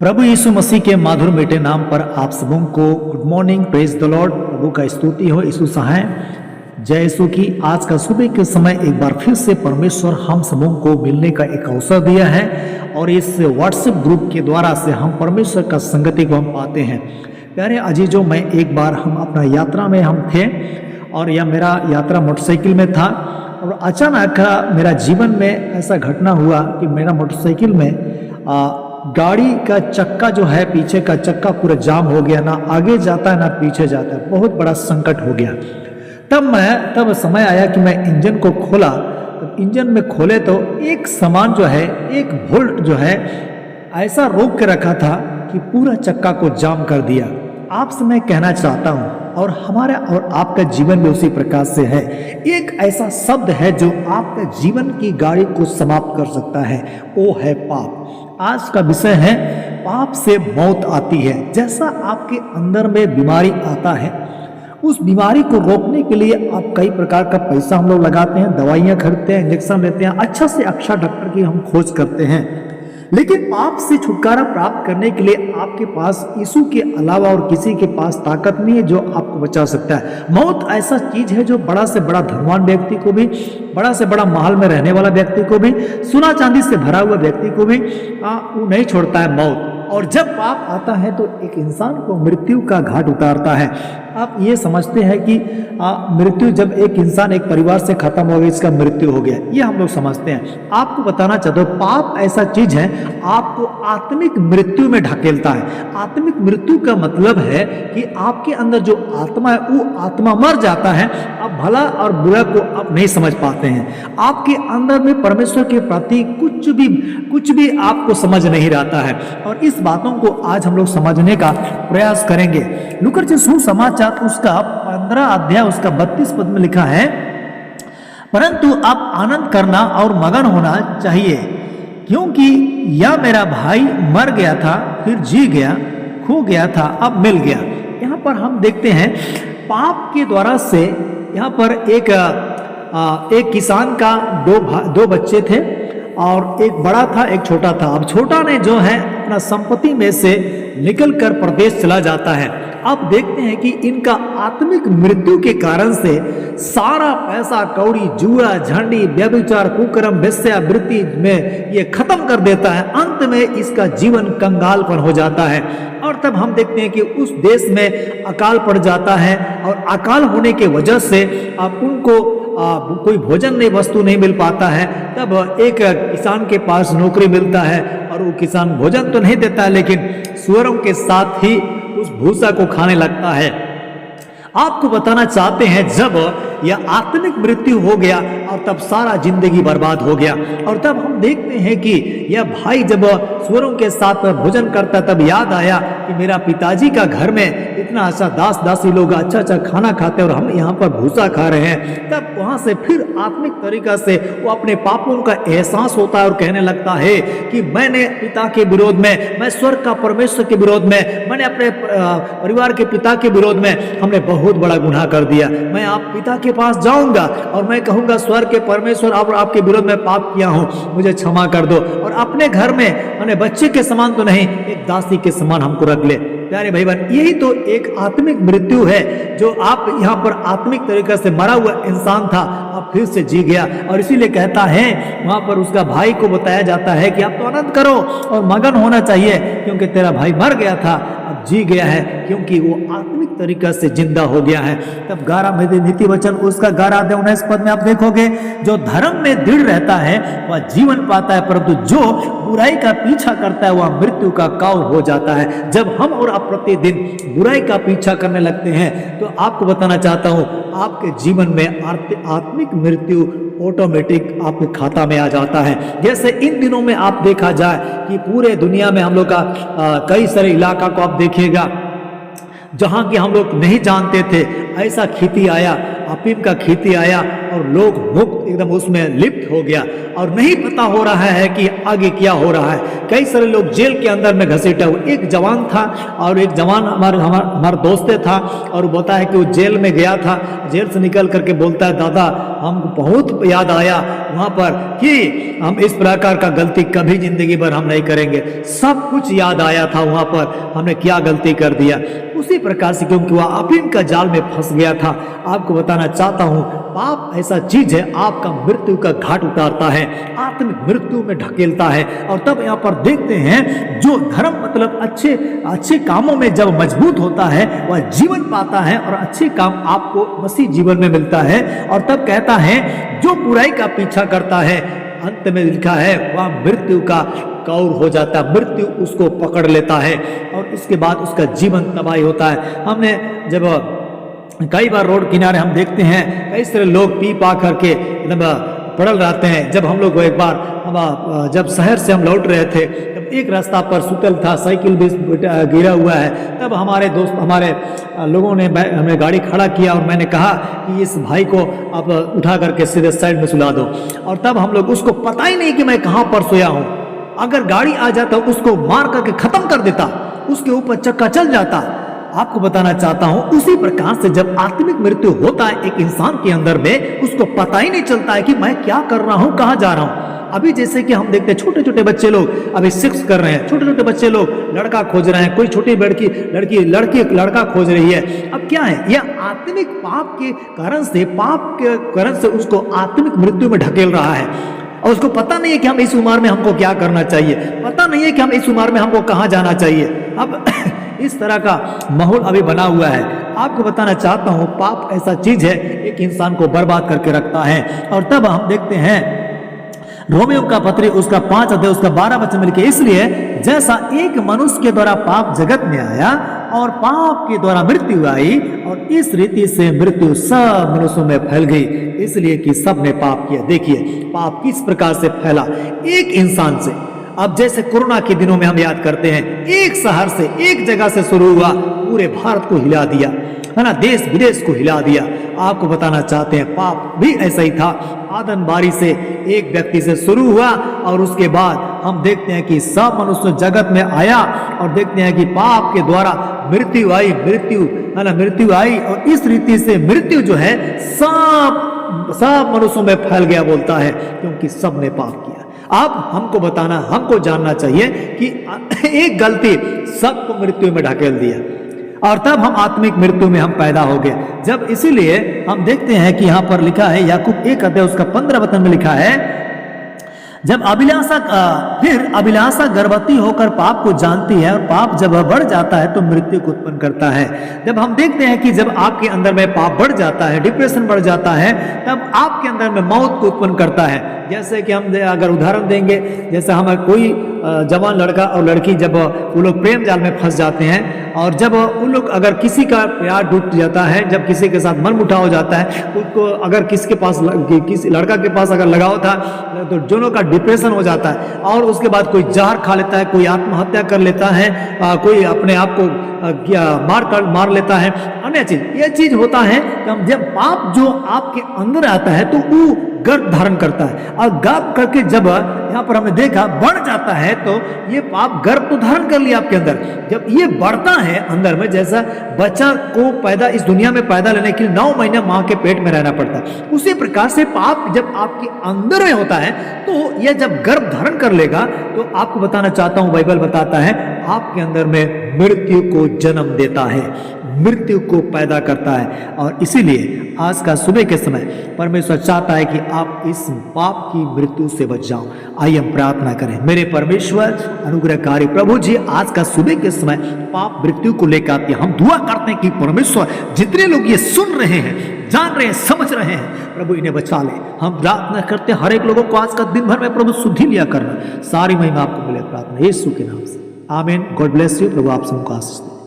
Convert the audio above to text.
प्रभु यीशु मसीह के माधुर मीठे नाम पर आप सबों को good morning, praise the lord. प्रभु का स्तुति हो, यीशु सहाय। जय यीशु की। आज का सुबह के समय एक बार फिर से परमेश्वर हम सबों को मिलने का एक अवसर दिया है और इस व्हाट्सएप ग्रुप के द्वारा से हम परमेश्वर का संगति को हम पाते हैं। प्यारे अजीजों, मैं एक बार हम अपना यात्रा में हम थे और यह मेरा यात्रा मोटरसाइकिल में था और अचानक मेरा जीवन में ऐसा घटना हुआ कि मेरा मोटरसाइकिल में गाड़ी का चक्का जो है, पीछे का चक्का पूरा जाम हो गया, ना आगे जाता है ना पीछे जाता है। बहुत बड़ा संकट हो गया। तब समय आया कि मैं इंजन को खोला। तब इंजन में खोले तो एक सामान जो है, एक बोल्ट जो है ऐसा रोक के रखा था कि पूरा चक्का को जाम कर दिया। आपसे मैं कहना चाहता हूँ और हमारा और आपका जीवन भी उसी प्रकार से है। एक ऐसा शब्द है जो आपके जीवन की गाड़ी को समाप्त कर सकता है, वो है पाप। आज का विषय है पाप से मौत आती है। जैसा आपके अंदर में बीमारी आता है, उस बीमारी को रोकने के लिए आप कई प्रकार का पैसा हम लोग लगाते हैं, दवाइयाँ खरीदते हैं, इंजेक्शन लेते हैं, अच्छा से अच्छा डॉक्टर की हम खोज करते हैं। लेकिन पाप से छुटकारा प्राप्त करने के लिए आपके पास यीशु के अलावा और किसी के पास ताकत नहीं है जो आपको बचा सकता है। मौत ऐसा चीज है जो बड़ा से बड़ा धनवान व्यक्ति को भी, बड़ा से बड़ा महल में रहने वाला व्यक्ति को भी, सोना चांदी से भरा हुआ व्यक्ति को भी वो नहीं छोड़ता है मौत। और जब पाप आता है तो एक इंसान को मृत्यु का घाट उतारता है। आप ये समझते हैं कि मृत्यु, जब एक इंसान एक परिवार से खत्म हो गया, इसका मृत्यु हो गया, ये हम लोग समझते हैं। आपको बताना चाहता हूँ, पाप ऐसा चीज है आपको आत्मिक मृत्यु में ढकेलता है। आत्मिक मृत्यु का मतलब है कि आपके अंदर जो आत्मा है वो आत्मा मर जाता है। आप भला और बुरा को आप नहीं समझ पाते हैं। आपके अंदर में परमेश्वर के प्रति कुछ भी आपको समझ नहीं रहता है। और इस बातों को आज हम लोग समझने का प्रयास करेंगे। लूका रचित सुसमाचार उसका 15 अध्याय उसका 32 पद में लिखा है, परंतु आप आनंद करना और मगन होना चाहिए, क्योंकि यह मेरा भाई मर गया था, फिर जी गया, खो गया था, अब मिल गया। यहाँ पर हम देखते हैं पाप के द्वारा से यहाँ पर एक किसान का दो बच्चे थे और एक बड़ा था एक छोटा था। अब छोटा ने जो है अपना संपत्ति में से निकलकर प्रदेश चला जाता है। अब देखते हैं कि इनका आत्मिक मृत्यु के कारण से सारा पैसा कौड़ी, जुआ, झंडी, व्यभिचार, कुकर्म, वेश्यावृत्ति में ये खत्म कर देता है। अंत में इसका जीवन कंगालपन हो जाता है। और तब हम देखते हैं कि उस देश में अकाल पड़ जाता है और अकाल होने के वजह से अब उनको कोई भोजन नहीं, वस्तु नहीं मिल पाता है। तब एक किसान के पास नौकरी मिलता है और वो किसान भोजन तो नहीं देता है, लेकिन सुअरों के साथ ही उस भूसा को खाने लगता है। आपको बताना चाहते हैं, जब यह आत्मिक मृत्यु हो गया और तब सारा जिंदगी बर्बाद हो गया। और तब हम देखते हैं कि यह भाई जब सुअरों के साथ भोजन करता, तब याद आया कि मेरा पिताजी का घर में इतना अच्छा दासी लोग अच्छा अच्छा खाना खाते और हम यहाँ पर भूसा खा रहे हैं। तब वहां से फिर आत्मिक तरीका से वो अपने पापों का एहसास होता है और कहने लगता है कि मैंने पिता के विरोध में, मैं स्वर्ग का परमेश्वर के विरोध में, मैंने अपने परिवार के पिता के विरोध में हमने बहुत बड़ा गुनाह कर दिया। मैं आप पिता के पास जाऊंगा और मैं कहूंगा, स्वर्ग के परमेश्वर, आपके विरोध में पाप किया हूं, मुझे क्षमा कर दो। और अपने घर में मैंने बच्चे के समान तो नहीं, एक दासी के समान हमको रख ले। प्यारे भाई बहन, यही तो एक आत्मिक मृत्यु है जो आप यहाँ पर आत्मिक तरीके से मरा हुआ इंसान था, अब फिर से जी गया। और इसीलिए कहता है, वहां पर उसका भाई को बताया जाता है कि आप तो आनंद करो और मगन होना चाहिए, क्योंकि तेरा भाई मर गया था, अब जी गया है, क्योंकि वो आत्मिक तरीका से जिंदा हो गया है। तब 11 में नीति वचन उसका 11-19 पद में आप देखोगे, जो धर्म में दृढ़ रहता है वह जीवन पाता है, परंतु जो बुराई का पीछा करता है वह मृत्यु का काल हो जाता है। जब हम और आप प्रतिदिन बुराई का पीछा करने लगते हैं तो आपको बताना चाहता हूं, आपके जीवन में आत्मिक मृत्यु ऑटोमेटिक आपके खाता में आ जाता है। जैसे इन दिनों में आप देखा जाए कि पूरे दुनिया में हम लोग का कई सारे इलाका को आप देखिएगा जहां कि हम लोग नहीं जानते थे, ऐसा खेती आया अफीम का खेती आया और लोग मुक्त एकदम उसमें लिप्त हो गया और नहीं पता हो रहा है कि आगे क्या हो रहा है। कई सारे लोग जेल के अंदर में घसीटा हुआ। एक जवान था और एक जवान हमारा दोस्त था और वो बोलता है कि वो जेल में गया था, जेल से निकल करके बोलता है दादा हमको बहुत याद आया वहाँ पर कि हम इस प्रकार का गलती कभी जिंदगी भर हम नहीं करेंगे। सब कुछ याद आया था वहाँ पर हमने क्या गलती कर दिया। उसी प्रकार से क्योंकि वह अफीम का जाल में फंस गया था। आपको बताना चाहता हूँ पाप ऐसा चीज है आपका मृत्यु का घाट उतारता है, आत्मिक मृत्यु में ढकेलता है। और तब यहाँ पर देखते हैं जो धर्म मतलब अच्छे कामों में जब मजबूत होता है वह जीवन पाता है और अच्छे काम आपको मसीह जीवन में मिलता है। और तब कहता है जो बुराई का पीछा करता है अंत में लिखा है वह मृत्यु का कौर हो जाता है, मृत्यु उसको पकड़ लेता है और इसके बाद उसका जीवन तबाही होता है। हमने जब कई बार रोड किनारे हम देखते हैं कई सारे लोग पी पा करके पड़ल रहते हैं। जब हम लोग एक बार जब शहर से हम लौट रहे थे तब एक रास्ता पर सुतल था, साइकिल भी गिरा हुआ है। तब हमारे दोस्त हमारे लोगों ने हमने गाड़ी खड़ा किया और मैंने कहा कि इस भाई को आप उठा करके सीधे साइड में सुला दो। और तब हम लोग उसको पता ही नहीं कि मैं कहाँ पर सोया हूँ, अगर गाड़ी आ जाता उसको मार करके खत्म कर देता, उसके ऊपर चक्का चल जाता। आपको बताना चाहता हूं उसी प्रकार से जब आत्मिक मृत्यु होता है एक इंसान के अंदर में उसको पता ही नहीं चलता है कि मैं क्या कर रहा हूं, कहां जा रहा हूं। अभी जैसे कि हम देखते हैं छोटे छोटे बच्चे लोग अभी शिक्ष कर रहे हैं, छोटे छोटे बच्चे लोग लड़का खोज रहे हैं, कोई छोटी लड़की लड़का खोज रही है। अब क्या है यह आत्मिक पाप के कारण से उसको आत्मिक मृत्यु में ढकेल रहा है और उसको पता नहीं है कि हम इस उम्र में हमको क्या करना चाहिए, पता नहीं है कि हम इस उम्र में हमको कहाँ जाना चाहिए। अब इस तरह का माहौल अभी बना हुआ है। आपको बताना चाहता हूँ पाप ऐसा चीज है एक इंसान को बर्बाद करके रखता है। और तब हम देखते हैं रोमियो का पत्री उसका 5 अध्याय उसका 12 वचन मिलके इसलिए जैसा एक मनुष्य के द्वारा पाप जगत में आया और पाप के द्वारा मृत्यु आई और इस रीति से मृत्यु सब मनुष्यों में फैल गई इसलिए कि सब ने पाप किया। देखिए पाप किस प्रकार से फैला एक इंसान से। अब जैसे कोरोना के दिनों में हम याद करते हैं एक शहर से एक जगह से शुरू हुआ पूरे भारत को हिला दिया है ना, देश विदेश को हिला दिया। आपको बताना चाहते हैं पाप भी ऐसा ही था। आदमबारी से एक व्यक्ति से शुरू हुआ और उसके बाद हम देखते हैं कि सब मनुष्य जगत में आया और देखते हैं कि पाप के द्वारा मृत्यु आई और इस रीति से मृत्यु जो है सब मनुष्यों में फैल गया बोलता है क्योंकि सब ने पाप किया। अब हमको जानना चाहिए कि एक गलती सबको मृत्यु में ढकेल दिया और तब हम आत्मिक मृत्यु में हम पैदा हो गए। जब इसीलिए हम देखते हैं कि यहाँ पर लिखा है याकूब 1 अध्याय उसका 15 वचन में लिखा है जब अभिलाषा गर्भवती होकर पाप को जानती है और पाप जब बढ़ जाता है तो मृत्यु को उत्पन्न करता है। जब हम देखते हैं कि जब आपके अंदर में पाप बढ़ जाता है, डिप्रेशन बढ़ जाता है, तब आपके अंदर में मौत को उत्पन्न करता है। जैसे कि हम अगर उदाहरण देंगे, जैसे हम कोई जवान लड़का और लड़की जब वो लोग प्रेम जाल में फंस जाते हैं और जब उन लोग अगर किसी का प्यार टूट जाता है, जब किसी के साथ मन मुटाव हो जाता है, उसको अगर किसी लड़का के पास अगर लगाव था तो दोनों का डिप्रेशन हो जाता है और उसके बाद कोई जहर खा लेता है, कोई आत्महत्या कर लेता है, कोई अपने आप को मार लेता है। अन्य चीज यह चीज होता है कि जब पाप जो आपके अंदर आता है तो वो गर्भ धारण करता है और गर्भ करके जब यहाँ पर हमने देखा बढ़ जाता है तो ये पाप गर्भ तो धारण कर लिया आपके अंदर। जब ये बढ़ता है अंदर में, जैसा बच्चा को इस दुनिया में पैदा लेने के लिए 9 महीने माँ के पेट में रहना पड़ता है, उसी प्रकार से पाप जब आपके अंदर में होता है तो यह जब गर्भ धारण कर लेगा तो आपको बताना चाहता हूँ बाइबल बताता है आपके अंदर में मृत्यु को जन्म देता है, मृत्यु को पैदा करता है। और इसीलिए आज का सुबह के समय परमेश्वर चाहता है कि आप इस पाप की मृत्यु से बच जाओ। आइए हम प्रार्थना करें। मेरे परमेश्वर अनुग्रहकारी प्रभु जी, आज का सुबह के समय पाप मृत्यु को लेकर आते हम दुआ करते हैं कि परमेश्वर जितने लोग ये सुन रहे हैं, जान रहे हैं, समझ रहे हैं, प्रभु इन्हें बचा ले। हम प्रार्थना करते हैं हर एक लोगों को आज का दिन भर में प्रभु शुद्धि लिया करना, सारी महिमा आपको मिले। प्रार्थना यीशु के नाम से, आमीन। God bless you. प्रभु आप सबको आशीष दे।